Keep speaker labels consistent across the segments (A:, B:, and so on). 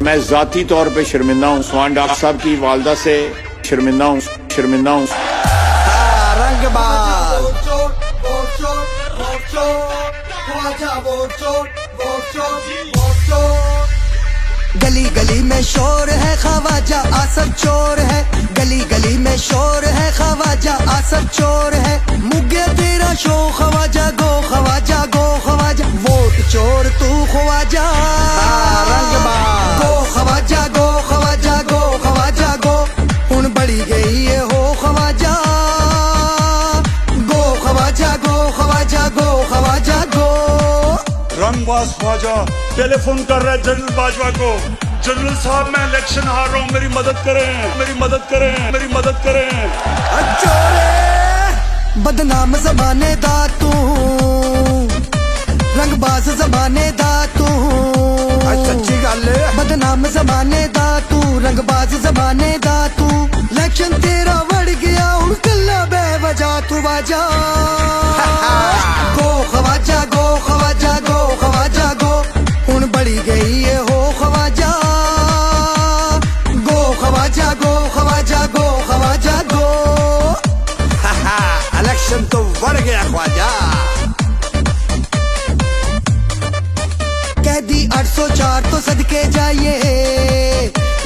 A: میں ذاتی طور پہ شرمندہ ہوں، سوان ڈاکٹر صاحب کی والدہ سے شرمندہ ہوں
B: رنگ باز
C: گلی گلی میں شور ہے خواجہ آصف چور ہے، گلی گلی میں شور ہے خواجہ آصف چور ہے، مگے تیرا شو خواجہ گو خواجہ گو خواجہ، ووٹ چور تو خواجہ
B: رنگ باز
C: گو خواجہ گو خواجہ گو خواجہ گو، ہن بڑی گئی ہے ہو خواجہ گو خواجہ گو خواجہ گو خواجہ گو۔
D: رنگ باز خواجہ ٹیلی فون کر رہے جنرل باجوہ کو، جنرل صاحب میں الیکشن ہار رہا ہوں، میری مدد کریں۔
C: بدنام زمانے دا تو، رنگ باز زمانے دا تو،
B: سچی گل ہے۔
C: بدنام زمانے دا تو، رنگ باز زمانے دا تو، الیکشن تیرا وڑ گیا ہن کلا بے وجہ تو واجہ گو خواجہ گو خواجہ گو خواجہ گو، ہن بڑی گئی ہے ہو خواجہ گو خواجہ گو خواجہ گو خواجہ گو۔
B: الیکشن تو بڑھ گیا خواجہ۔
C: قیدی 804 تو صدقے جائیے،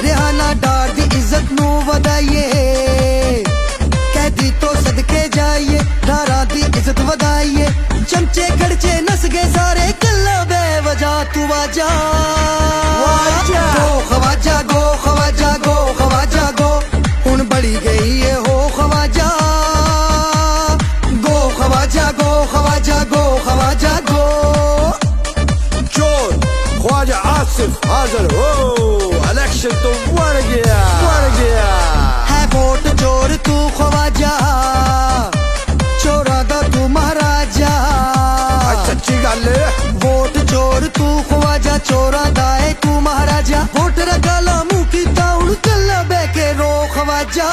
C: ریحانہ ڈار دی عزت نو ودائیے، قیدی تو صدقے جائیے، ڈاراں دی عزت ودائیے، چمچے کھڑچے نس گئے سارے کلا بے وجہ تو واجہ گو خواجہ گو خواجہ گو خواجہ گو، ہن بڑی گئی ہے ہو خواجہ گو خواجہ گو خواجہ گو خواجہ گو۔
B: چور خواجہ آصف حاضر ہو، الیکشن تو بڑھ گیا
C: ہے ووٹ چور تو خواجہ، چوراں دا تو مہاراجہ،
B: سچی گل ہے۔
C: ووٹ چور تو خواجہ، چوراں دا اے تو مہاراجہ، ووٹ رگالا منہ کیتا ہن کلا بہ کے رو خواجہ